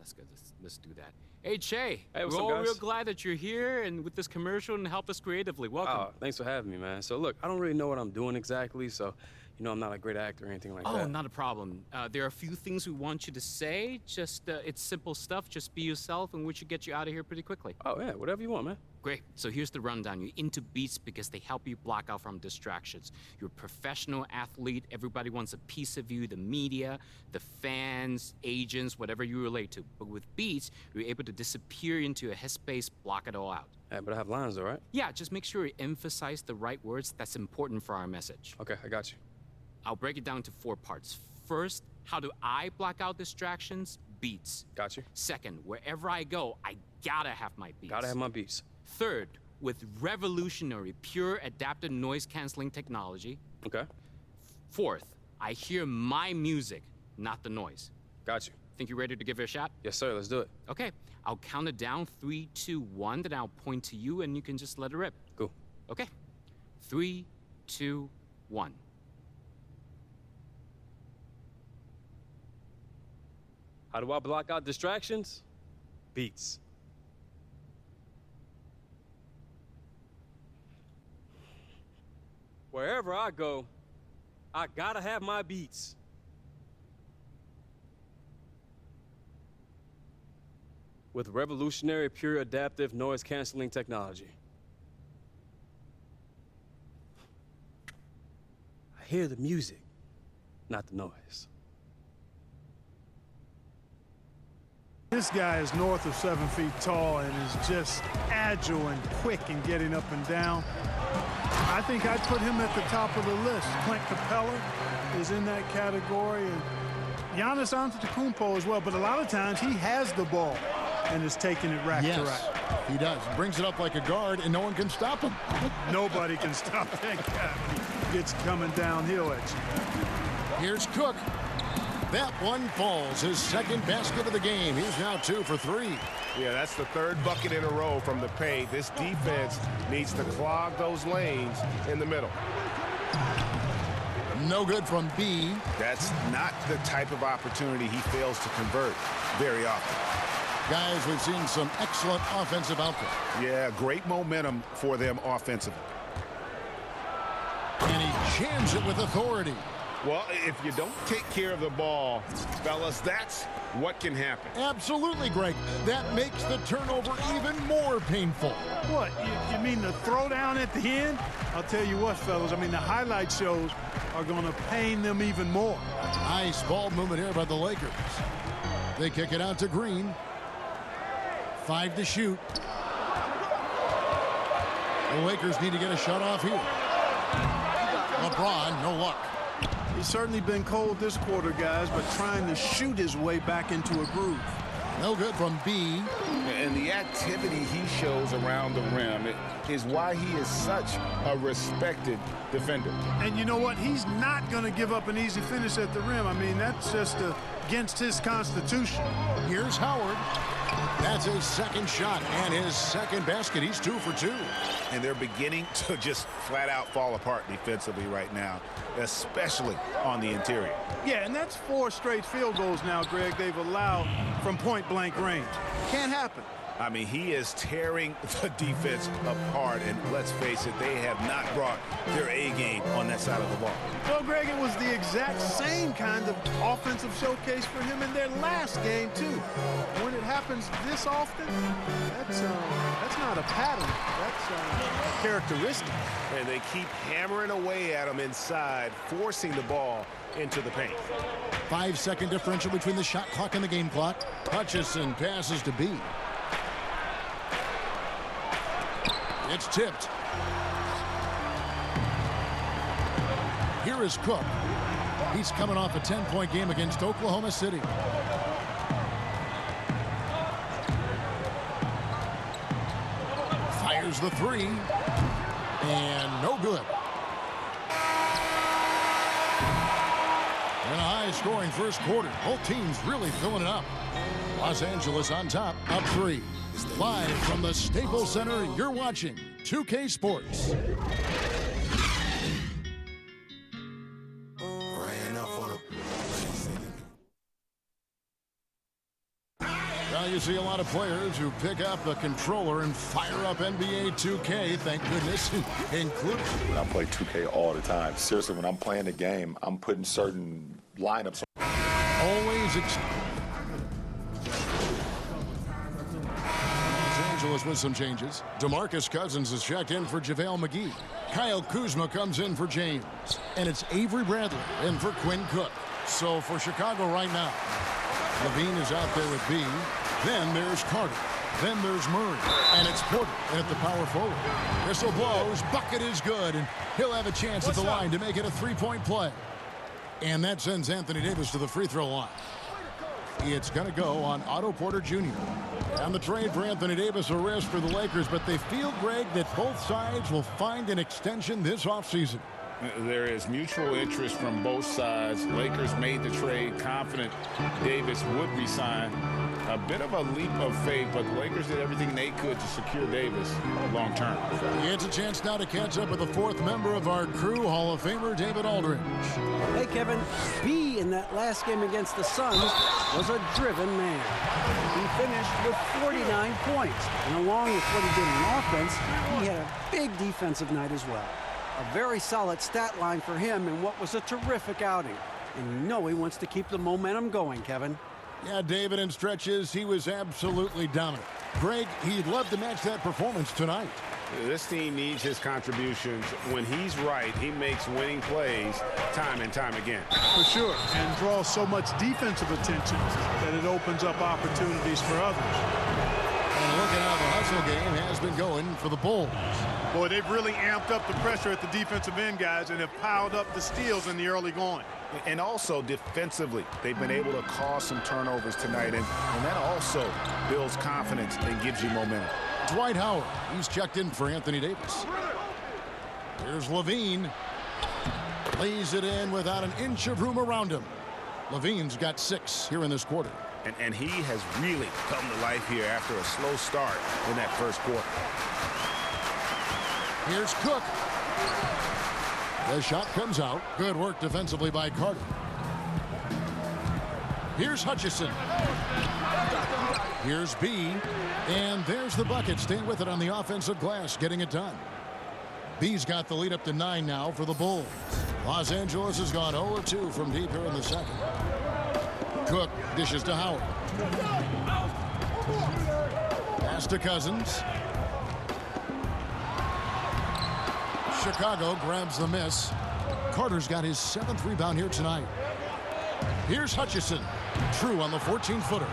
Let's go. Let's do that. Hey, Che. Hey, what's we're up, all guys? real glad that you're here and with this commercial and help us creatively. Welcome. Oh, thanks for having me, man. So, look, I don't really know what I'm doing exactly, so, I'm not a great actor or anything like that. Oh, not a problem. There are a few things we want you to say. Just, it's simple stuff. Just be yourself, and we should get you out of here pretty quickly. Oh, yeah, whatever you want, man. Great. So here's the rundown. You're into beats because they help you block out from distractions. You're a professional athlete. Everybody wants a piece of you, the media, the fans, agents, whatever you relate to. But with beats, you're able to disappear into a headspace, block it all out. Yeah, but I have lines, though, right? Yeah, just make sure you emphasize the right words. That's important for our message. Okay, I got you. I'll break it down to 4 parts. First, how do I block out distractions? Beats. Got you. Second, wherever I go, I gotta have my beats. Gotta have my beats. Third, with revolutionary, pure adaptive noise-canceling technology. Okay. Fourth, I hear my music, not the noise. Got you. Think you're ready to give it a shot? Yes, sir, let's do it. Okay, I'll count it down, 3, 2, 1, then I'll point to you and you can just let it rip. Cool. Okay, 3, 2, 1. How do I block out distractions? Beats. Wherever I go, I gotta have my beats. With revolutionary, pure adaptive noise-canceling technology. I hear the music, not the noise. This guy is north of 7 feet tall and is just agile and quick in getting up and down. I think I'd put him at the top of the list. Clint Capella is in that category, and Giannis Antetokounmpo as well. But a lot of times he has the ball and is taking it rack to rack. He does. Brings it up like a guard, and no one can stop him. Nobody can stop that guy. He gets coming downhill at you. Here's Cook. That one falls. His second basket of the game. He's now 2 for 3. Yeah, that's the 3rd bucket in a row from the paint. This defense needs to clog those lanes in the middle. No good from B. That's not the type of opportunity he fails to convert very often. Guys, we've seen some excellent offensive output. Yeah, great momentum for them offensively. And he jams it with authority. Well, if you don't take care of the ball, fellas, that's what can happen. Absolutely, Greg. That makes the turnover even more painful. What, you mean the throwdown at the end? I'll tell you what, fellas, I mean, the highlight shows are going to pain them even more. Nice ball movement here by the Lakers. They kick it out to Green. 5 to shoot. The Lakers need to get a shot off here. LeBron, no luck. He's certainly been cold this quarter, guys, but trying to shoot his way back into a groove. No good from B. And the activity he shows around the rim is why he is such a respected defender. And you know what? He's not going to give up an easy finish at the rim. I mean, that's just against his constitution. Here's Howard. That's his second shot and his second basket. He's 2 for 2. And they're beginning to just flat out fall apart defensively right now, especially on the interior. Yeah, and that's 4 straight field goals now, Greg, they've allowed from point-blank range. Can't happen. I mean, he is tearing the defense apart, and let's face it, they have not brought their A game on that side of the ball. Well, Greg, it was the exact same kind of offensive showcase for him in their last game, too. When it happens this often, that's not a pattern. That's a characteristic. And they keep hammering away at him inside, forcing the ball into the paint. 5-second differential between the shot clock and the game clock. Hutchison passes to B. It's tipped. Here is Cook. He's coming off a 10-point game against Oklahoma City. Fires the 3. And no good. In a high-scoring first quarter, both teams really filling it up. Los Angeles on top, up 3. Live from the Staples Center, you're watching 2K Sports. see a lot of players who pick up the controller and fire up NBA 2K, thank goodness, including. I play 2K all the time. Seriously, when I'm playing the game, I'm putting certain lineups on. Always Los Angeles with some changes. DeMarcus Cousins is checked in for JaVale McGee. Kyle Kuzma comes in for James. And it's Avery Bradley in for Quinn Cook. So for Chicago right now, Levine is out there with B. Then there's Carter. Then there's Murray. And it's Porter at the power forward. Whistle blows. Bucket is good. And he'll have a chance at the line to make it a three-point play. And that sends Anthony Davis to the free throw line. It's going to go on Otto Porter Jr. And the trade for Anthony Davis, a risk for the Lakers, but they feel, Greg, that both sides will find an extension this offseason. There is mutual interest from both sides. Lakers made the trade confident Davis would resign. A bit of a leap of faith, but the Lakers did everything they could to secure Davis long term. It's a chance now to catch up with the fourth member of our crew, Hall of Famer David Aldridge. Hey, Kevin, B in that last game against the Suns was a driven man. He finished with 49 points, and along with what he did in offense, he had a big defensive night as well. A very solid stat line for him in what was a terrific outing. And you know he wants to keep the momentum going, Kevin. Yeah, David, in stretches, he was absolutely dominant. Greg, he'd love to match that performance tonight. This team needs his contributions. When he's right, he makes winning plays time and time again. For sure, and draws so much defensive attention that it opens up opportunities for others. And look at how the hustle game has been going for the Bulls. Boy, they've really amped up the pressure at the defensive end, guys, and have piled up the steals in the early going. And also defensively, they've been able to cause some turnovers tonight, and that also builds confidence and gives you momentum. Dwight Howard, he's checked in for Anthony Davis. Here's Levine. Lays it in without an inch of room around him. Levine's got 6 here in this quarter. And he has really come to life here after a slow start in that first quarter. Here's Cook. The shot comes out. Good work defensively by Carter. Here's Hutchison. Here's B. And there's the bucket. Staying with it on the offensive glass, getting it done. B's got the lead up to 9 now for the Bulls. Los Angeles has gone 0-2 from deep here in the second. Cook dishes to Howard. Pass to Cousins. Chicago grabs the miss. Carter's got his 7th rebound here tonight. Here's Hutchison. True on the 14-footer.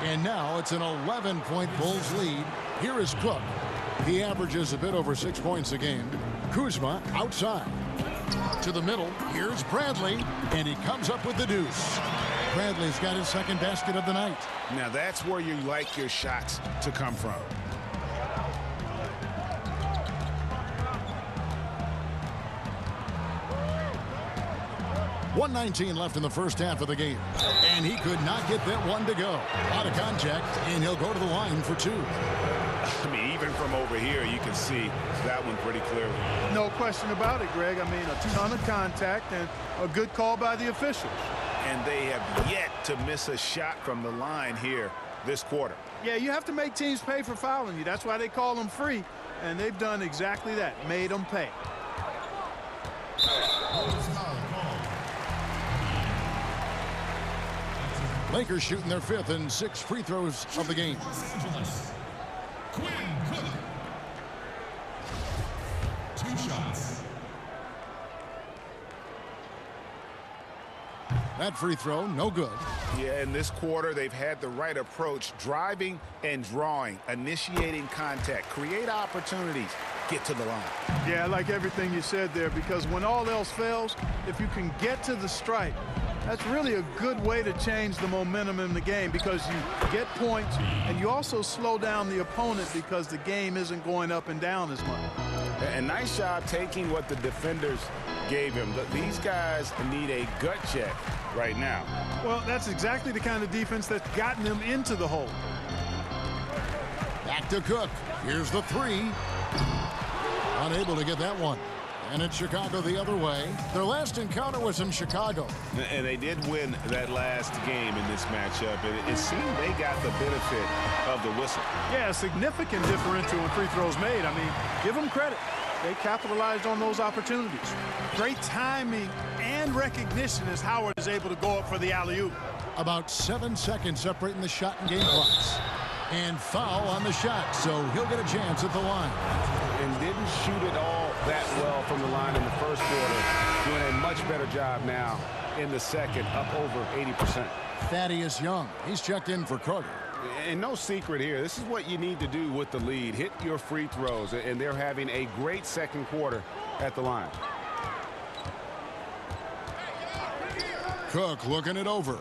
And now it's an 11-point Bulls lead. Here is Cook. He averages a bit over 6 points a game. Kuzma outside. To the middle. Here's Bradley. And he comes up with the deuce. Bradley's got his 2nd basket of the night. Now that's where you like your shots to come from. .119 left in the first half of the game. And he could not get that one to go. A lot of contact, and he'll go to the line for 2. I mean, even from over here, you can see that one pretty clearly. No question about it, Greg. I mean, a ton of contact and a good call by the officials. And they have yet to miss a shot from the line here this quarter. Yeah, you have to make teams pay for fouling you. That's why they call them free. And they've done exactly that, made them pay. Lakers shooting their 5th and 6 free throws of the game. That free throw, no good. Yeah, in this quarter, they've had the right approach, driving and drawing, initiating contact, create opportunities, get to the line. Yeah, I like everything you said there, because when all else fails, if you can get to the stripe, that's really a good way to change the momentum in the game, because you get points and you also slow down the opponent because the game isn't going up and down as much. And nice job taking what the defenders gave him. These guys need a gut check right now. Well, that's exactly the kind of defense that's gotten them into the hole. Back to Cook. Here's the 3. Unable to get that one. And it's Chicago the other way. Their last encounter was in Chicago. And they did win that last game in this matchup. And it seemed they got the benefit of the whistle. Yeah, a significant differential in free throws made. I mean, give them credit. They capitalized on those opportunities. Great timing and recognition as Howard is able to go up for the alley-oop. About 7 seconds separating the shot and game clocks. And foul on the shot, so he'll get a chance at the line. And didn't shoot it all that well from the line in the first quarter. Doing a much better job now in the second, up over 80%. Thaddeus Young, he's checked in for Carter. And no secret here. This is what you need to do with the lead. Hit your free throws. And they're having a great second quarter at the line. Cook looking it over.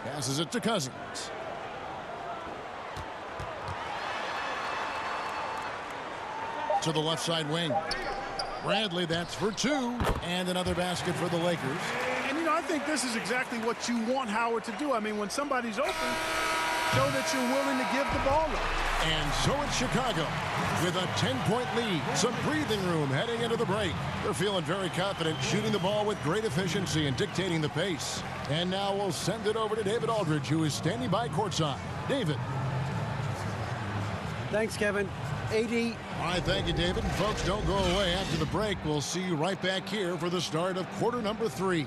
Passes it to Cousins. To the left side wing. Bradley, that's for 2. And another basket for the Lakers. And, you know, I think this is exactly what you want Howard to do. I mean, when somebody's open, show that you're willing to give the ball up. And so it's Chicago with a 10-point lead. Some breathing room heading into the break. They're feeling very confident, shooting the ball with great efficiency and dictating the pace. And now we'll send it over to David Aldridge, who is standing by courtside. David. Thanks, Kevin. AD. All right, thank you, David. And folks, don't go away. After the break, we'll see you right back here for the start of quarter number 3.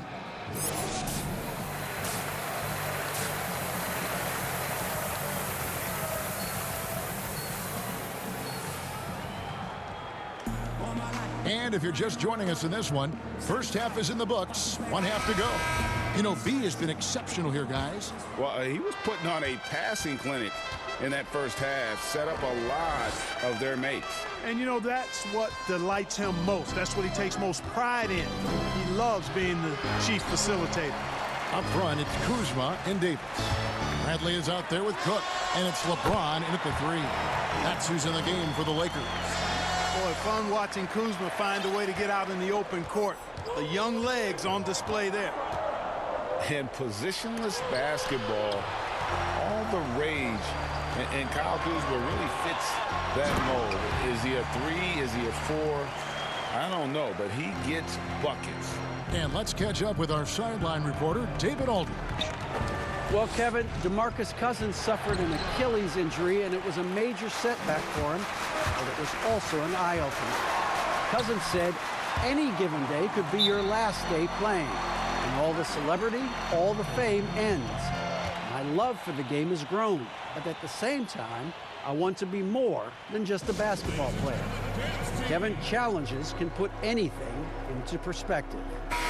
And if you're just joining us in this one, first half is in the books. 1 half to go. You know, B has been exceptional here, guys. Well, he was putting on a passing clinic in that first half, set up a lot of their mates. And, you know, that's what delights him most. That's what he takes most pride in. He loves being the chief facilitator. Up front, it's Kuzma and Davis. Bradley is out there with Cook, and it's LeBron in at the 3. That's who's in the game for the Lakers. Boy, fun watching Kuzma find a way to get out in the open court. The young legs on display there. And positionless basketball, all the rage. And Kyle Kuzma really fits that mold. Is he a 3? Is he a 4? I don't know, but he gets buckets. And let's catch up with our sideline reporter, David Aldridge. Well, Kevin, DeMarcus Cousins suffered an Achilles injury, and it was a major setback for him, but it was also an eye-opener. Cousins said, any given day could be your last day playing, and all the celebrity, all the fame ends. My love for the game has grown, but at the same time, I want to be more than just a basketball player. Kevin, challenges can put anything into perspective.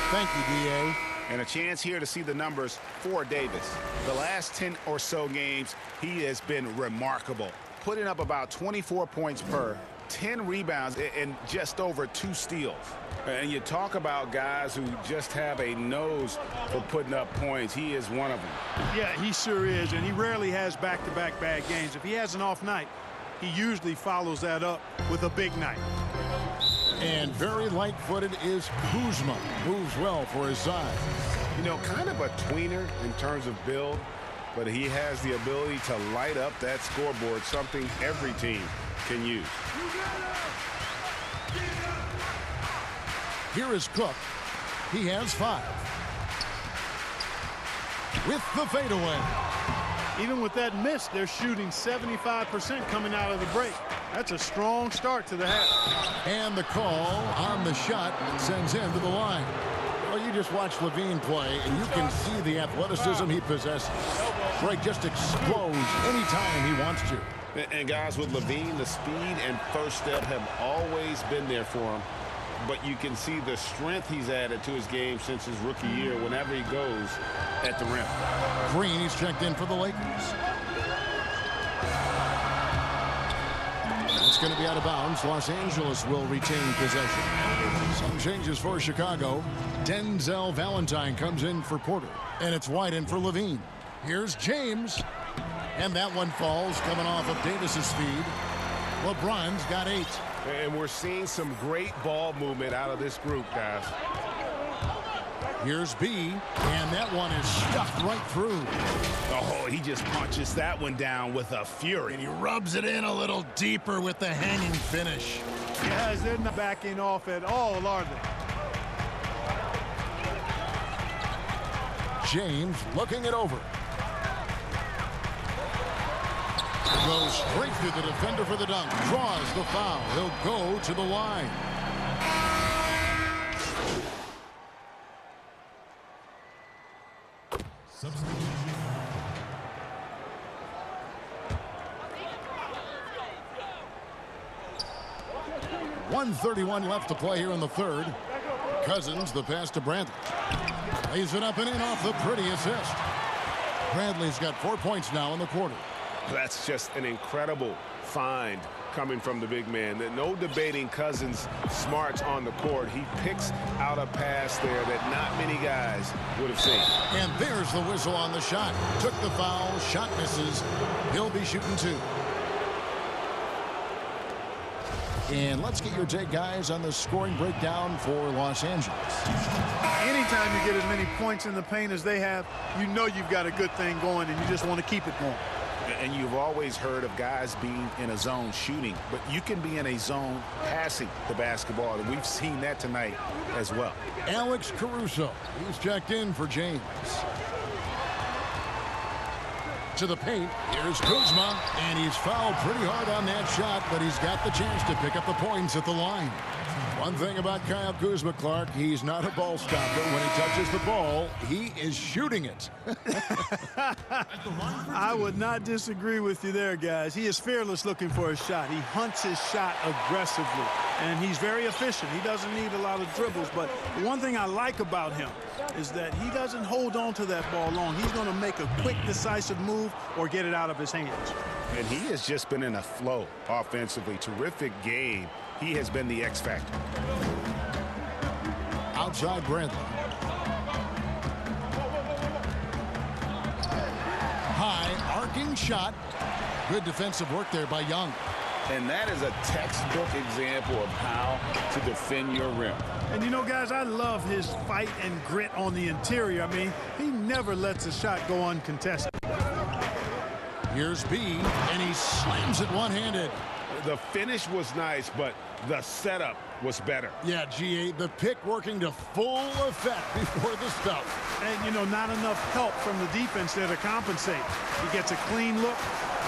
Thank you, D.A. And a chance here to see the numbers for Davis. The last 10 or so games, he has been remarkable, putting up about 24 points per, 10 rebounds, and just over 2 steals. And you talk about guys who just have a nose for putting up points. He is one of them. Yeah, he sure is, and he rarely has back-to-back bad games. If he has an off night, he usually follows that up with a big night. And very light-footed is Kuzma. Moves well for his size. You know, kind of a tweener in terms of build, but he has the ability to light up that scoreboard, something every team can use. Here is Cook. He has 5. With the fadeaway. Even with that miss, they're shooting 75% coming out of the break. That's a strong start to the half. And the call on the shot sends him to the line. Well, you just watch Levine play, and you can see the athleticism he possesses. Drake just explodes anytime he wants to. And guys, with Levine, the speed and first step have always been there for him. But you can see the strength he's added to his game since his rookie year whenever he goes at the rim. Green, he's checked in for the Lakers. It's going to be out of bounds. Los Angeles will retain possession. Some changes for Chicago. Denzel Valentine comes in for Porter. And it's White in for Levine. Here's James. And that one falls coming off of Davis's feed. LeBron's got 8. And we're seeing some great ball movement out of this group, guys. Here's B, and that one is stuffed right through. Oh, he just punches that one down with a fury. And he rubs it in a little deeper with the hanging finish. Guys, they're not backing off at all, are they? James looking it over. Goes straight through the defender for the dunk. Draws the foul. He'll go to the line. Substitution. 1:31 left to play here in the third. Cousins, the pass to Bradley. Lays it up and in off the pretty assist. Bradley's got 4 points now in the quarter. That's just an incredible find coming from the big man. No debating Cousins' smarts on the court. He picks out a pass there that not many guys would have seen. And there's the whistle on the shot. Took the foul. Shot misses. He'll be shooting 2. And let's get your take, guys, on the scoring breakdown for Los Angeles. Anytime you get as many points in the paint as they have, you know you've got a good thing going, and you just want to keep it going. And you've always heard of guys being in a zone shooting, but you can be in a zone passing the basketball, and we've seen that tonight as well. Alex Caruso, he's checked in for James. To the paint, here's Kuzma, and he's fouled pretty hard on that shot, but he's got the chance to pick up the points at the line. One thing about Kyle Kuzma, Clark, he's not a ball stopper. When he touches the ball, he is shooting it. I would not disagree with you there, guys. He is fearless looking for a shot. He hunts his shot aggressively, and he's very efficient. He doesn't need a lot of dribbles, but one thing I like about him is that he doesn't hold on to that ball long. He's going to make a quick, decisive move or get it out of his hands. And he has just been in a flow offensively. Terrific game. He has been the X factor. Outside Bradley. High arcing shot. Good defensive work there by Young. And that is a textbook example of how to defend your rim. And you know, guys, I love his fight and grit on the interior. I mean, he never lets a shot go uncontested. Here's B, and he slams it one-handed. The finish was nice, but the setup was better. Yeah, GA, the pick working to full effect before the stop. And, you know, not enough help from the defense there to compensate. He gets a clean look,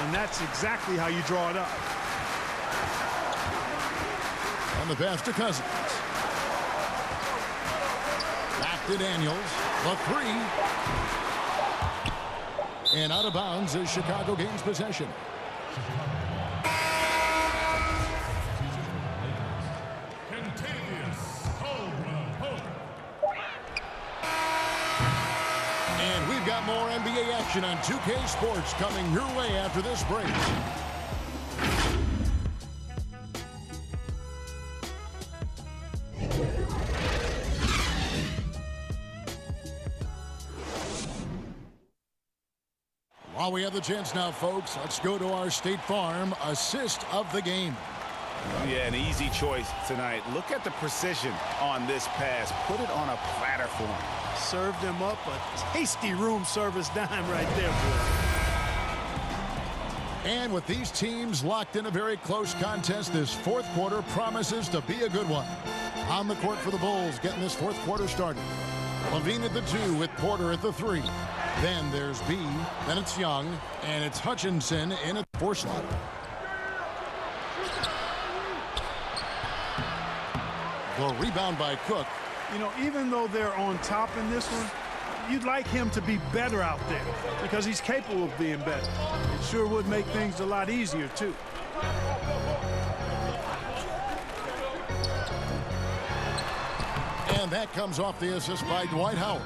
and that's exactly how you draw it up. On the pass to Cousins. Back to Daniels. The 3. And out of bounds as Chicago gains possession. And we've got more NBA action on 2K Sports coming your way after this break. While we have the chance now, folks, let's go to our State Farm assist of the game. Yeah, an easy choice tonight. Look at the precision on this pass. Put it on a platter for him. Served him up a tasty room service dime right there, boy. And with these teams locked in a very close contest, this fourth quarter promises to be a good one. On the court for the Bulls, getting this fourth quarter started. Levine at the 2 with Porter at the 3. Then there's B, then it's Young, and it's Hutchinson in a 4 slot. The rebound by Cook. You know, even though they're on top in this one, you'd like him to be better out there because he's capable of being better. It sure would make things a lot easier, too. And that comes off the assist by Dwight Howard.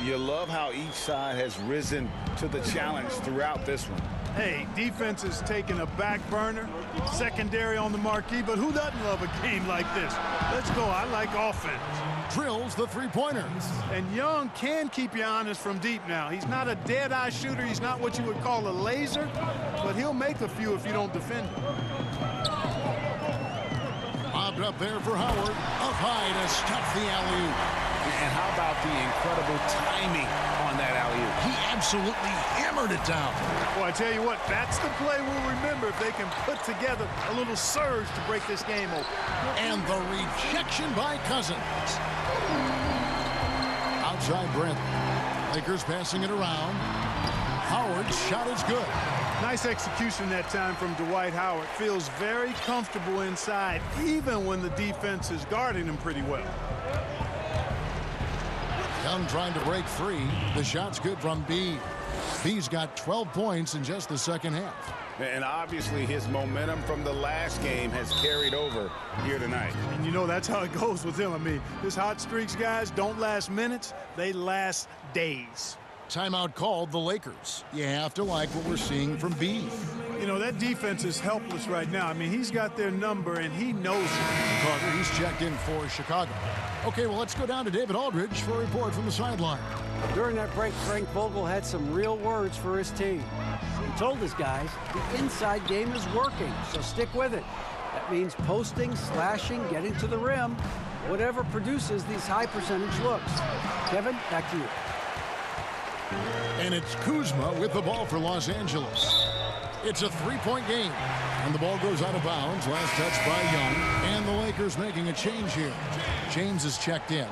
You love how each side has risen to the challenge throughout this one. Hey, defense is taking a back burner, secondary on the marquee, but who doesn't love a game like this? Let's go. I like offense. Drills the three-pointer. And Young can keep you honest from deep now. He's not a dead-eye shooter. He's not what you would call a laser, but he'll make a few if you don't defend him. Up there for Howard. Up high to stuff the alley-oop. And how about the incredible timing on that alley-oop? He absolutely hammered it down. Well, I tell you what, that's the play we'll remember if they can put together a little surge to break this game open. And the rejection by Cousins. Outside Bradley. Lakers passing it around. Howard's shot is good. Nice execution that time from Dwight Howard. Feels very comfortable inside, even when the defense is guarding him pretty well. Young trying to break free. The shot's good from B. B's got 12 points in just the second half. And obviously his momentum from the last game has carried over here tonight. And you know that's how it goes with him. I mean, his hot streaks, guys, don't last minutes. They last days. Timeout called the Lakers. You have to like what we're seeing from B. You know, that defense is helpless right now. I mean, he's got their number, and he knows it. Carter, he's checked in for Chicago. Okay, well, let's go down to David Aldridge for a report from the sideline. During that break, Frank Vogel had some real words for his team. He told his guys the inside game is working, so stick with it. That means posting, slashing, getting to the rim, whatever produces these high percentage looks. Kevin, back to you. And it's Kuzma with the ball for Los Angeles. It's a three-point game. And the ball goes out of bounds. Last touch by Young. And the Lakers making a change here. James is checked in.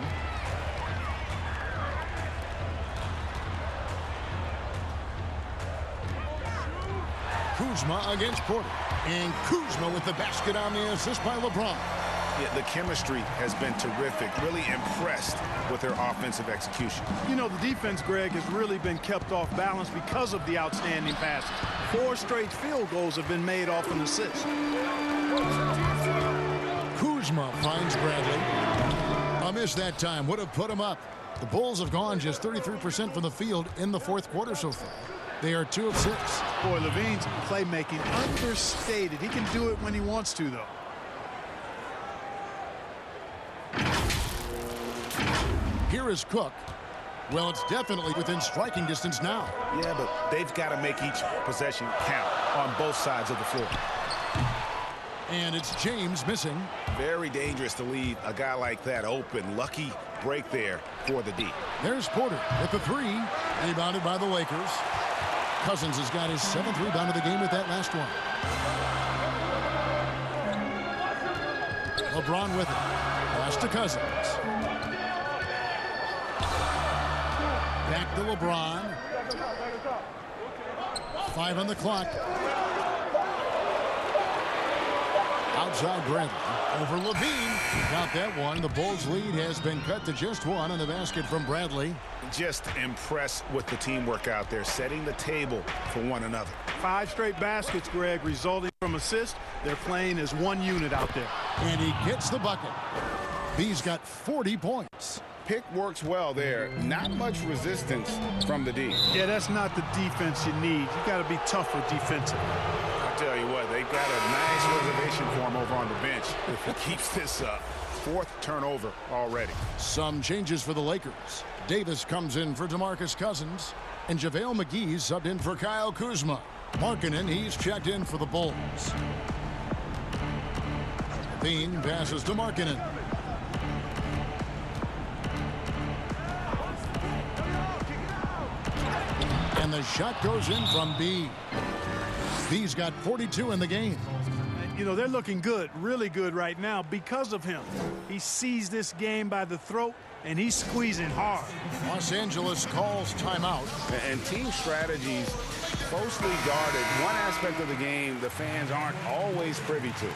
Kuzma against Porter. And Kuzma with the basket on the assist by LeBron. Yeah, the chemistry has been terrific. Really impressed with their offensive execution. You know, the defense, Greg, has really been kept off balance because of the outstanding passes. 4 straight field goals have been made off an assist. Kuzma finds Bradley. A miss that time would have put him up. The Bulls have gone just 33% from the field in the fourth quarter so far. They are 2 of 6. Boy, Levine's playmaking understated. He can do it when he wants to, though. Here is Cook. Well, it's definitely within striking distance now. Yeah, but they've got to make each possession count on both sides of the floor. And it's James missing. Very dangerous to leave a guy like that open. Lucky break there for the D. There's Porter with the 3. Rebounded by the Lakers. Cousins has got his 7th rebound of the game with that last one. LeBron with it. Pass to Cousins. Back to LeBron. 5 on the clock. Outside Bradley. Over Levine. Got that one. The Bulls' lead has been cut to just 1 on the basket from Bradley. Just impressed with the teamwork out there, setting the table for one another. 5 straight baskets, Greg, resulting from assists. They're playing as one unit out there. And he gets the bucket. B's got 40 points. Pick works well there. Not much resistance from the D. Yeah, that's not the defense you need. You got to be tougher defensively. I tell you what, they've got a nice reservation for him over on the bench if he keeps this up. 4th turnover already. Some changes for the Lakers. Davis comes in for DeMarcus Cousins, and JaVale McGee's subbed in for Kyle Kuzma. Markkanen, he's checked in for the Bulls. Bean passes to Markkanen. And the shot goes in from B. B's got 42 in the game. You know, they're looking good, really good right now because of him. He sees this game by the throat, and he's squeezing hard. Los Angeles calls timeout. And team strategies closely guarded. One aspect of the game the fans aren't always privy to.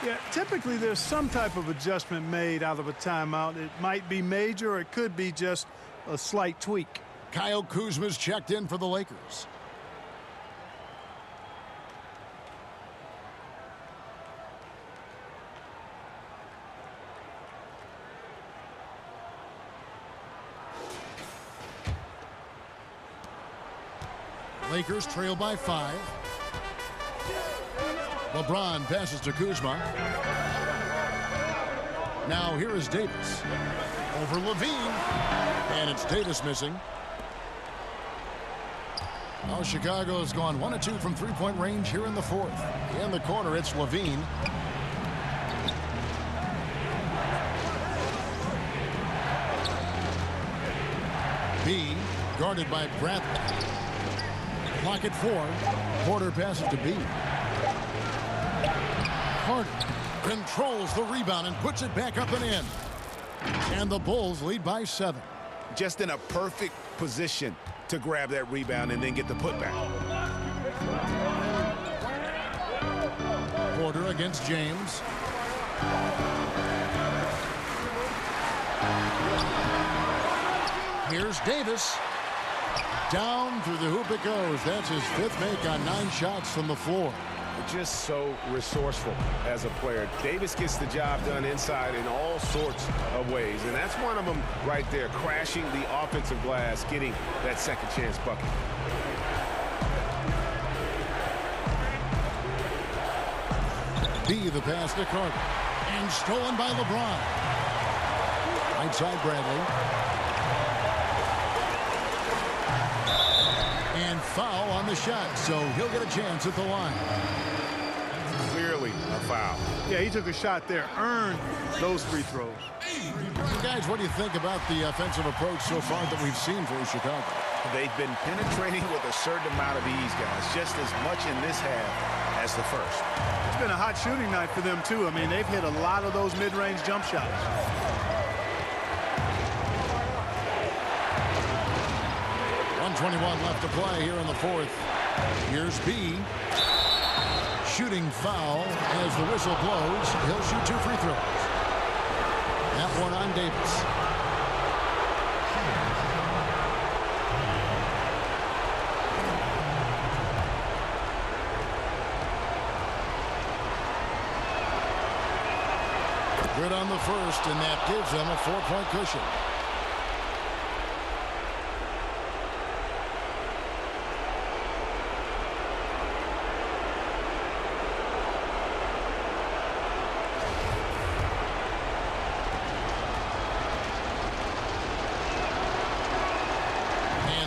Yeah, typically there's some type of adjustment made out of a timeout. It might be major, or it could be just a slight tweak. Kyle Kuzma's checked in for the Lakers. Lakers trail by 5. LeBron passes to Kuzma. Now here is Davis. Over Levine. And it's Davis missing. Now Chicago's gone 1 of 2 from three-point range here in the 4th. In the corner, it's Levine. Guarded by Bradley. Clock at 4. Porter passes to B. Carter controls the rebound and puts it back up and in. And the Bulls lead by 7. Just in a perfect position to grab that rebound and then get the putback. Porter against James. Here's Davis. Down through the hoop it goes. That's his 5th make on 9 shots from the floor. Just so resourceful as a player. Davis gets the job done inside in all sorts of ways, and that's one of them right there, crashing the offensive glass, getting that second chance bucket. B, the pass to Carter. And stolen by LeBron. Right side, Bradley. And foul on the shot, so he'll get a chance at the line. Clearly a foul. Yeah, he took a shot there, earned those free throws. Guys, what do you think about the offensive approach so far that we've seen for Chicago? They've been penetrating with a certain amount of ease, guys, just as much in this half as the first. It's been a hot shooting night for them, too. I mean, they've hit a lot of those mid-range jump shots. 1:21 left to play here in the 4th. Here's B. Shooting foul as the whistle blows. He'll shoot 2 free throws. That one on Davis. Good on the first, and that gives them a 4-point cushion.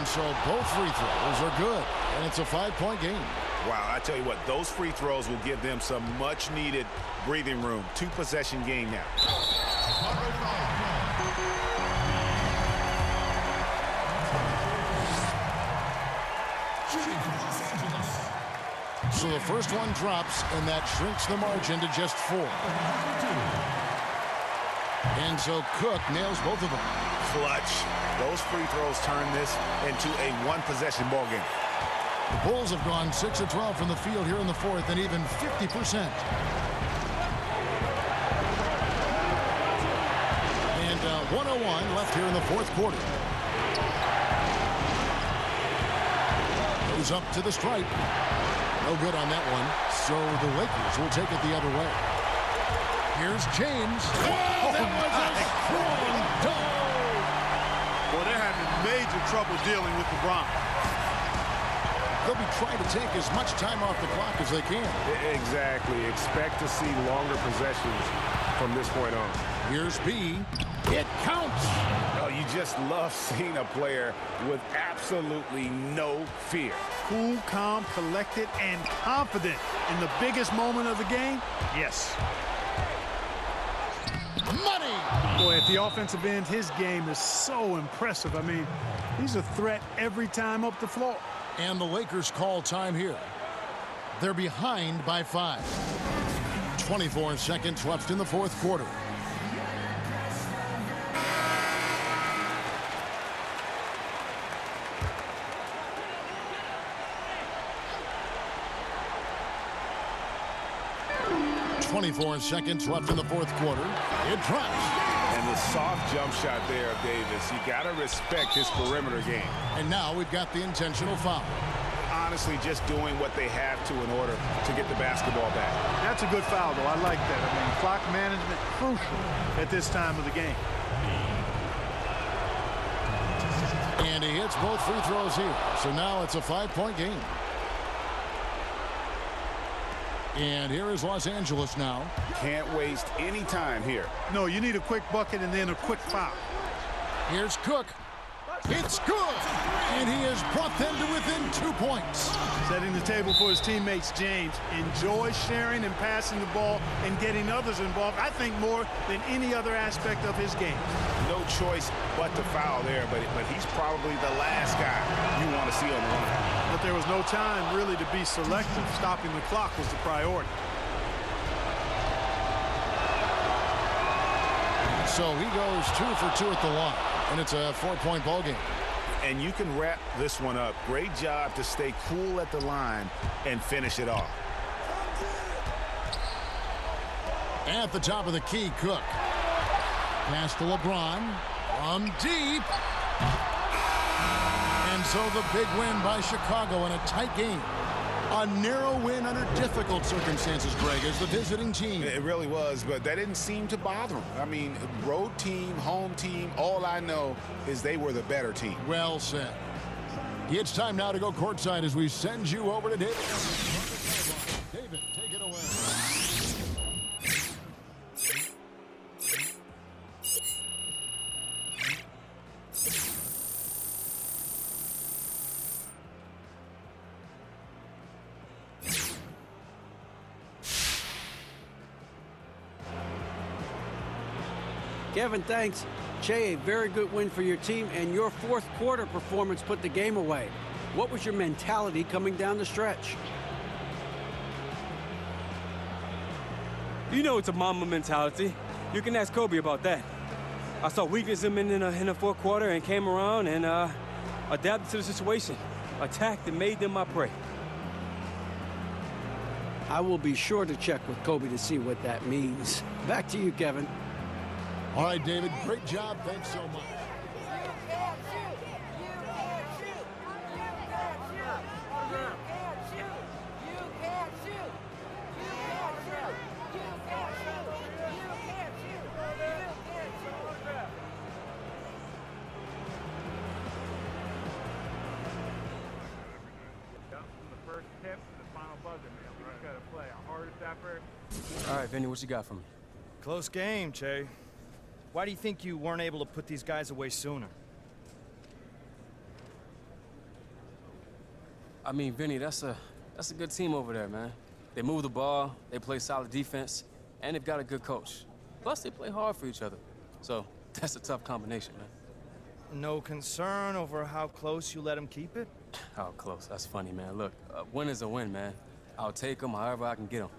So both free throws are good, and it's a 5-point game. Wow, I tell you what, those free throws will give them some much-needed breathing room. 2-possession game now. So the first one drops, and that shrinks the margin to just 4. And so Cook nails both of them. Clutch. Those free throws turn this into a 1-possession ball game. The Bulls have gone 6 of 12 from the field here in the 4th, and even 50%. And 1:01 left here in the 4th quarter. Goes up to the stripe. No good on that one. So the Lakers will take it the other way. Here's James. Oh, that was a strong dunk. Well, they're having major trouble dealing with LeBron. They'll be trying to take as much time off the clock as they can. Exactly. Expect to see longer possessions from this point on. Here's B. It counts. Oh, you just love seeing a player with absolutely no fear. Cool, calm, collected, and confident in the biggest moment of the game. Yes. Money. Boy, at the offensive end, his game is so impressive. I mean, he's a threat every time up the floor. And the Lakers call time here. They're behind by 5. 24 seconds left in the 4th quarter. .24 seconds left in the 4th quarter. It drops. And the soft jump shot there of Davis. You got to respect his perimeter game. And now we've got the intentional foul. Honestly, just doing what they have to in order to get the basketball back. That's a good foul, though. I like that. I mean, clock management crucial at this time of the game. And he hits both free throws here. So now it's a 5-point game. And here is Los Angeles now. Can't waste any time here. No, you need a quick bucket and then a quick foul. Here's Cook. It's good! And he has brought them to within 2 points. Setting the table for his teammates, James. Enjoys sharing and passing the ball and getting others involved, I think, more than any other aspect of his game. No choice but to foul there, but he's probably the last guy you want to see on the line. But there was no time really to be selective. Stopping the clock was the priority. So he goes 2 for 2 at the line, and it's a 4-point ball game. And you can wrap this one up. Great job to stay cool at the line and finish it off. At the top of the key, Cook. Pass to LeBron from deep. And so the big win by Chicago in a tight game. A narrow win under difficult circumstances, Greg, as the visiting team. It really was, but that didn't seem to bother them. I mean, road team, home team, all I know is they were the better team. Well said. It's time now to go courtside as we send you over to David. David, take it away. Kevin, thanks. Che, a very good win for your team, and your fourth quarter performance put the game away. What was your mentality coming down the stretch? You know it's a Mamba mentality. You can ask Kobe about that. I saw weakness in the fourth quarter and came around and adapted to the situation. Attacked and made them my prey. I will be sure to check with Kobe to see what that means. Back to you, Kevin. All right, David, great job. Thanks so much. All right, Vinny, what you got for me? Close game, Che. Why do you think you weren't able to put these guys away sooner? I mean, Vinny, that's a good team over there, man. They move the ball, they play solid defense, and they've got a good coach. Plus, they play hard for each other. So, that's a tough combination, man. No concern over how close you let them keep it? How close? That's funny, man. Look, a win is a win, man. I'll take them however I can get them.